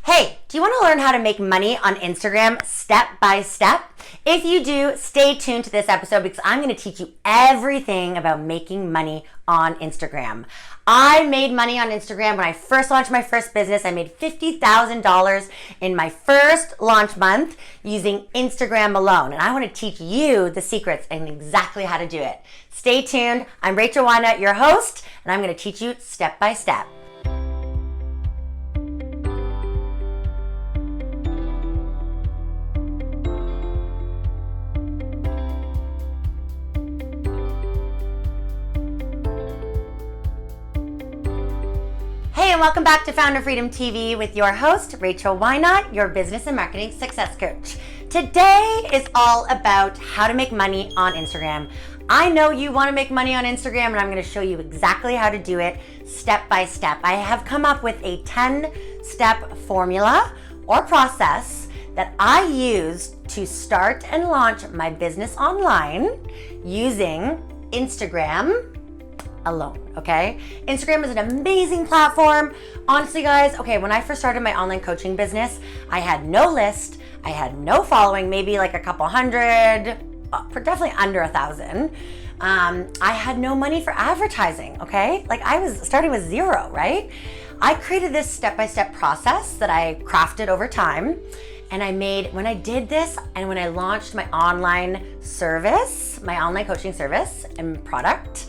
Hey, do you want to learn how to make money on Instagram step by step? If you do, stay tuned to this episode because I'm going to teach you everything about making money on Instagram. I made money on Instagram when I first launched my first business. I made $50,000 in my first launch month using Instagram alone. And I want to teach you the secrets and exactly how to do it. Stay tuned. I'm Rachel Wynot, your host, and I'm going to teach you step by step. Hey, and welcome back to Founder Freedom TV with your host, Rachel Wynot, your business and marketing success coach. Today is all about how to make money on Instagram. I know you want to make money on Instagram, and I'm going to show you exactly how to do it step by step. I have come up with a 10-step formula or process that I use to start and launch my business online using Instagram alone, okay? Instagram is an amazing platform. Honestly, guys, okay, when I first started my online coaching business, I had no list, I had no following, maybe like a couple hundred, definitely under 1,000. I had no money for advertising, okay? Like I was starting with zero, right? I created this step-by-step process that I crafted over time. And when I did this and when I launched my online service, my online coaching service and product,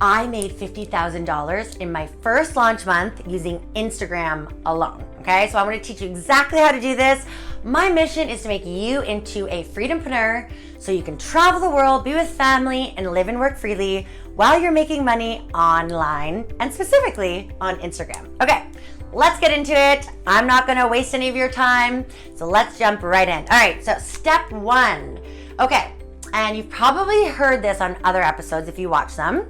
I made $50,000 in my first launch month using Instagram alone, okay? So I want to teach you exactly how to do this. My mission is to make you into a freedompreneur so you can travel the world, be with family, and live and work freely while you're making money online and specifically on Instagram. Okay, let's get into it. I'm not going to waste any of your time, so let's jump right in. All right, so step one. Okay, and you've probably heard this on other episodes if you watch them,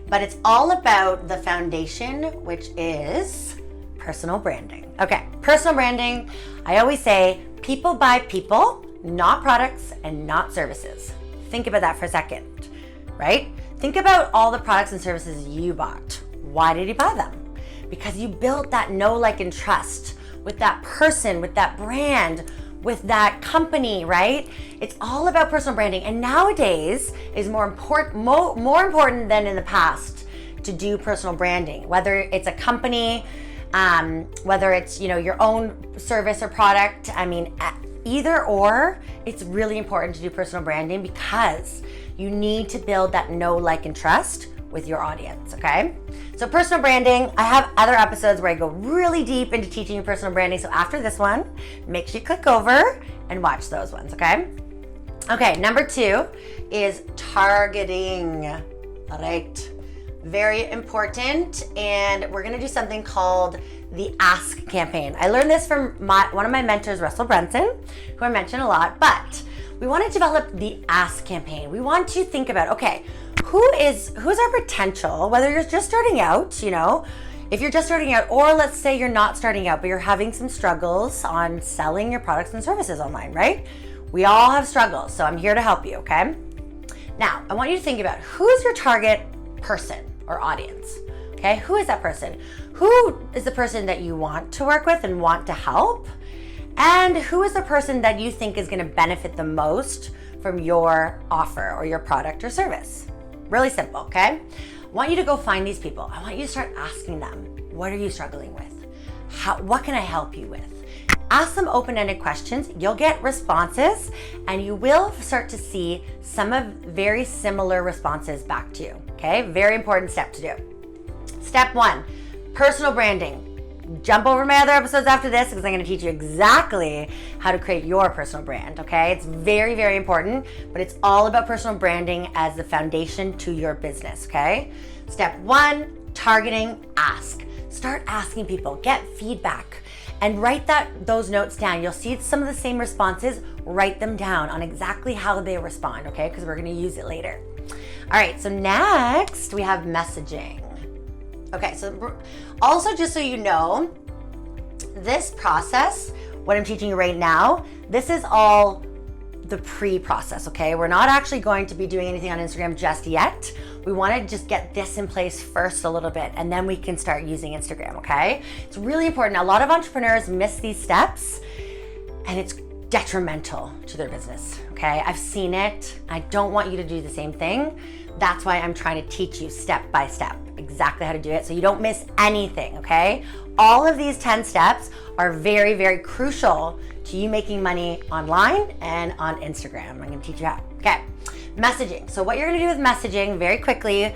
but it's all about the foundation, which is personal branding. Okay, personal branding, I always say people buy people, not products and not services. Think about that for a second, right? Think about all the products and services you bought. Why did you buy them? Because you built that know, like, and trust with that person, with that brand, with that company, right? It's all about personal branding, and nowadays is more important than in the past to do personal branding. Whether it's a company, whether it's your own service or product. I mean, either or, it's really important to do personal branding because you need to build that know, like, and trust with your audience, okay? So personal branding, I have other episodes where I go really deep into teaching you personal branding. So after this one, make sure you click over and watch those ones, okay? Okay, number 2 is targeting. All right, very important. And we're gonna do something called the Ask campaign. I learned this from one of my mentors, Russell Brunson, who I mention a lot, but we want to develop the Ask campaign. We want to think about, okay, who's our potential, whether you're just starting out, if you're just starting out, or let's say you're not starting out, but you're having some struggles on selling your products and services online, right? We all have struggles, so I'm here to help you, okay? Now, I want you to think about who's your target person or audience, okay? Who is that person? Who is the person that you want to work with and want to help? And who is the person that you think is gonna benefit the most from your offer or your product or service? Really simple, okay? I want you to go find these people. I want you to start asking them, what are you struggling with? What can I help you with? Ask them open-ended questions. You'll get responses, and you will start to see some of very similar responses back to you, okay? Very important step to do. Step 1, personal branding. Jump over my other episodes after this because I'm going to teach you exactly how to create your personal brand, okay? It's very, very important, but it's all about personal branding as the foundation to your business, okay? Step 1, targeting, ask. Start asking people, get feedback, and write those notes down. You'll see some of the same responses. Write them down on exactly how they respond, okay? Because we're going to use it later. All right, so next we have messaging. Okay, so also just so you know, this process, what I'm teaching you right now, this is all the pre-process, okay? We're not actually going to be doing anything on Instagram just yet. we want to just get this in place first a little bit, and then we can start using Instagram, okay? It's really important. A lot of entrepreneurs miss these steps, and it's detrimental to their business, okay? I've seen it. I don't want you to do the same thing. That's why I'm trying to teach you step by step exactly how to do it so you don't miss anything, okay? All of these 10 steps are very, very crucial to you making money online and on Instagram. I'm gonna teach you how. Okay, messaging. So what you're gonna do with messaging very quickly,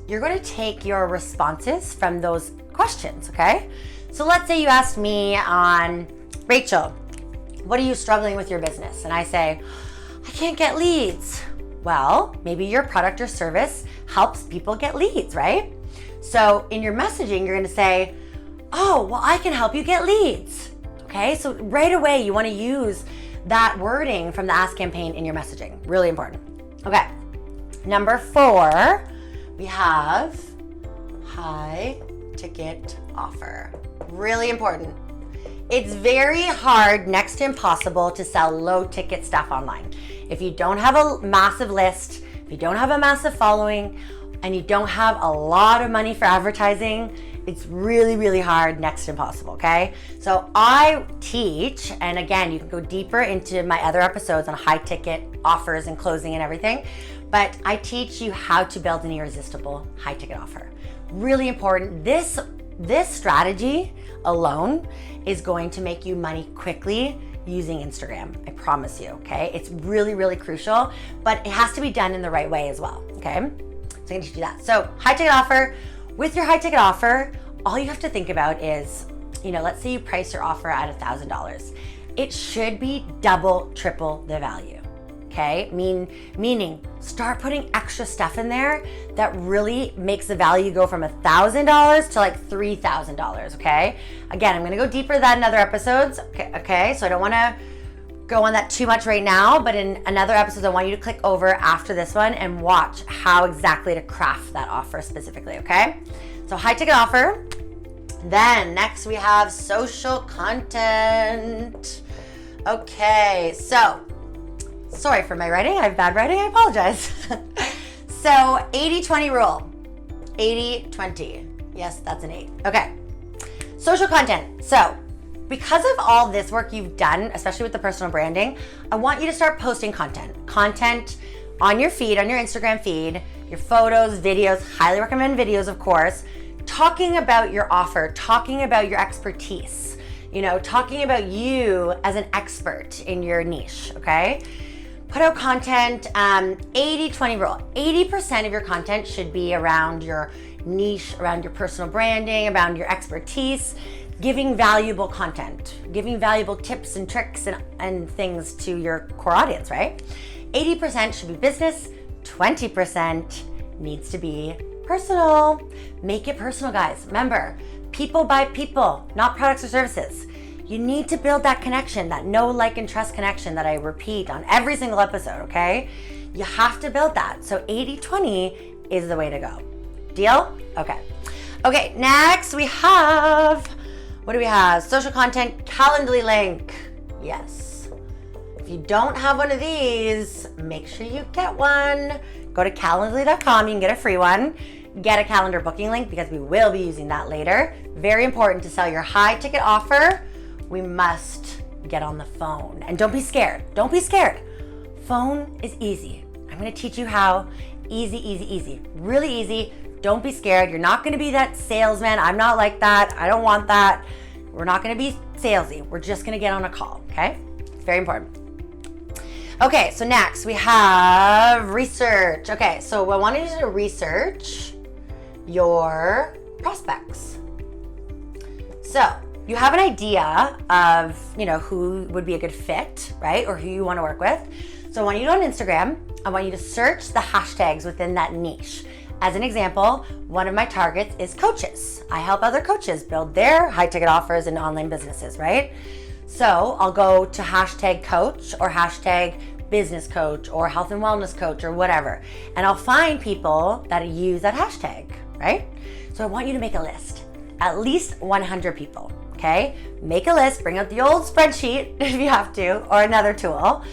you're gonna take your responses from those questions, okay? So let's say you asked me on, Rachel, what are you struggling with your business? And I say, I can't get leads. Well, maybe your product or service helps people get leads, right? So in your messaging, you're gonna say, oh, well, I can help you get leads. Okay, so right away, you wanna use that wording from the Ask campaign in your messaging. Really important. Okay, number 4, we have high ticket offer. Really important. It's very hard, next to impossible, to sell low ticket stuff online. If you don't have a massive list, if you don't have a massive following, and you don't have a lot of money for advertising, it's really, really hard, next to impossible, okay? So I teach, and again, you can go deeper into my other episodes on high ticket offers and closing and everything, but I teach you how to build an irresistible high ticket offer. Really important. This strategy alone is going to make you money quickly using Instagram. I promise you, okay? It's really, really crucial, but it has to be done in the right way as well, okay? So I'm gonna teach you that. So high ticket offer. With your high ticket offer, all you have to think about is, let's say you price your offer at $1,000. It should be double, triple the value, okay? Meaning start putting extra stuff in there that really makes the value go from $1,000 to like $3,000, okay? Again, I'm gonna go deeper than in other episodes, okay? So I don't wanna go on that too much right now, but in another episode, I want you to click over after this one and watch how exactly to craft that offer specifically, okay? So high ticket offer. Then next we have social content. Okay, so sorry for my writing. I have bad writing, I apologize. So 80-20 rule, 80-20. Yes, that's an 8. Okay, social content. So because of all this work you've done, especially with the personal branding, I want you to start posting content on your feed, on your Instagram feed, your photos, videos, highly recommend videos, of course, talking about your offer, talking about your expertise, talking about you as an expert in your niche, okay? Put out content, 80-20 rule. 80% of your content should be around your niche, around your personal branding, around your expertise, giving valuable content, giving valuable tips and tricks and things to your core audience, right? 80% should be business, 20% needs to be personal. Make it personal, guys. Remember, people buy people, not products or services. You need to build that connection, that know, like, and trust connection that I repeat on every single episode, okay? You have to build that. So 80-20 is the way to go. Deal? Okay. Okay, next we have, what do we have? Social content, Calendly link. Yes. If you don't have one of these, make sure you get one. Go to calendly.com, you can get a free one. Get a calendar booking link because we will be using that later. Very important to sell your high ticket offer. We must get on the phone. And don't be scared. Don't be scared. Phone is easy. I'm gonna teach you how. Easy, easy, easy. Really easy. Don't be scared. You're not gonna be that salesman. I'm not like that. I don't want that. We're not gonna be salesy. We're just gonna get on a call, okay? It's very important. Okay, so next we have research. Okay, so I want you to research your prospects. So you have an idea of, who would be a good fit, right? Or who you want to work with. So I want you to go on Instagram. I want you to search the hashtags within that niche. As an example, one of my targets is coaches. I help other coaches build their high ticket offers in online businesses, right? So I'll go to hashtag coach or hashtag business coach or health and wellness coach or whatever. And I'll find people that use that hashtag, right? So I want you to make a list, at least 100 people, okay? Make a list, bring out the old spreadsheet if you have to, or another tool.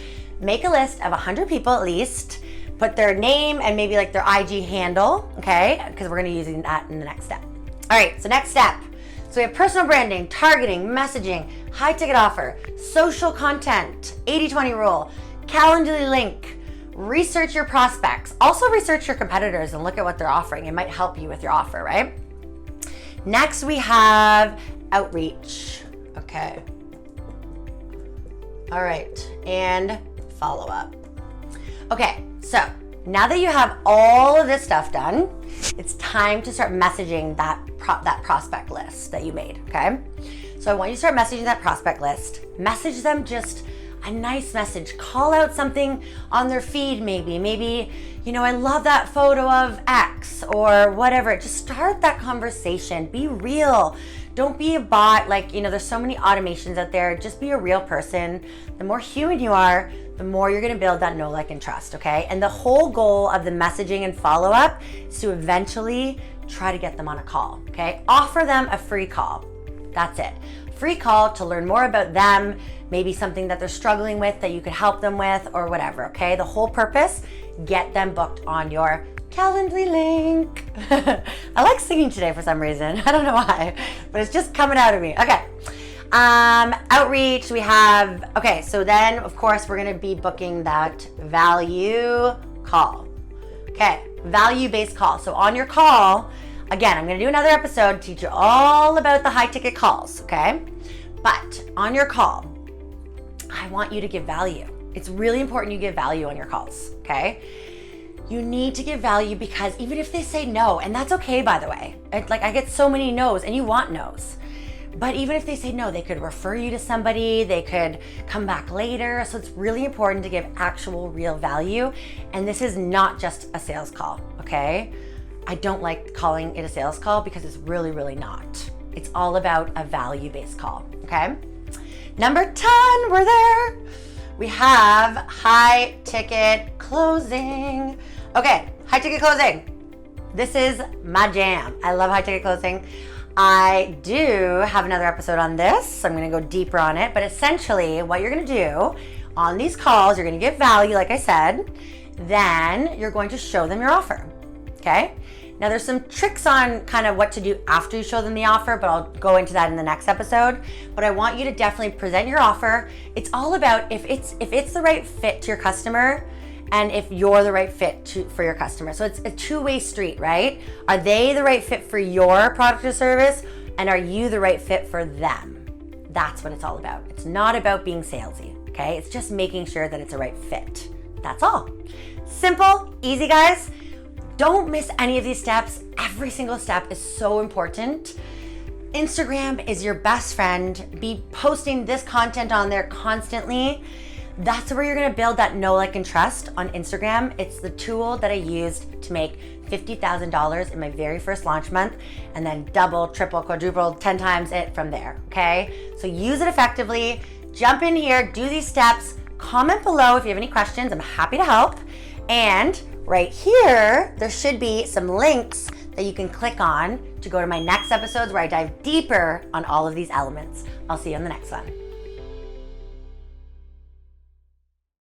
Make a list of 100 people at least, put put their name and maybe like their IG handle, okay? Because we're gonna be using that in the next step. All right, so next step. So we have personal branding, targeting, messaging, high ticket offer, social content, 80-20 rule, Calendly link, research your prospects. Also research your competitors and look at what they're offering. It might help you with your offer, right? Next we have outreach, okay. All right, and follow up. Okay, so now that you have all of this stuff done, it's time to start messaging that prospect list that you made, okay? So I want you to start messaging that prospect list. Message them just a nice message. Call out something on their feed maybe. Maybe, I love that photo of X or whatever. Just start that conversation. Be real. Don't be a bot. There's so many automations out there. Just be a real person. The more human you are, the more you're gonna build that know, like, and trust, okay? And the whole goal of the messaging and follow-up is to eventually try to get them on a call, okay? Offer them a free call. That's it. Free call to learn more about them, maybe something that they're struggling with that you could help them with or whatever, okay? The whole purpose, get them booked on your Calendly link. I like singing today for some reason. I don't know why, but it's just coming out of me. Okay. Outreach, we have, okay, so then of course we're gonna be booking that value call. Okay, value-based call. So on your call, again, I'm gonna do another episode, teach you all about the high ticket calls, okay? But on your call, I want you to give value. It's really important you give value on your calls, okay? You need to give value because even if they say no, and that's okay, by the way. I get so many no's and you want no's. But even if they say no, they could refer you to somebody, they could come back later. So it's really important to give actual real value. And this is not just a sales call, okay? I don't like calling it a sales call because it's really, really not. It's all about a value-based call, okay? Number 10, we're there. We have high ticket closing. Okay, high ticket closing. This is my jam. I love high ticket closing. I do have another episode on this, so I'm gonna go deeper on it, but essentially what you're gonna do on these calls, you're gonna give value, like I said, then you're going to show them your offer, okay? Now there's some tricks on kind of what to do after you show them the offer, but I'll go into that in the next episode. But I want you to definitely present your offer. It's all about if it's the right fit to your customer, and if you're the right fit for your customer. So it's a two-way street, right? Are they the right fit for your product or service? And are you the right fit for them? That's what it's all about. It's not about being salesy, okay? It's just making sure that it's a right fit. That's all. Simple, easy, guys. Don't miss any of these steps. Every single step is so important. Instagram is your best friend. Be posting this content on there constantly. That's where you're gonna build that know, like, and trust on Instagram. It's the tool that I used to make $50,000 in my very first launch month, and then double, triple, quadruple, 10 times it from there, okay? So use it effectively. Jump in here, do these steps, comment below if you have any questions. I'm happy to help. And right here, there should be some links that you can click on to go to my next episodes where I dive deeper on all of these elements. I'll see you on the next one.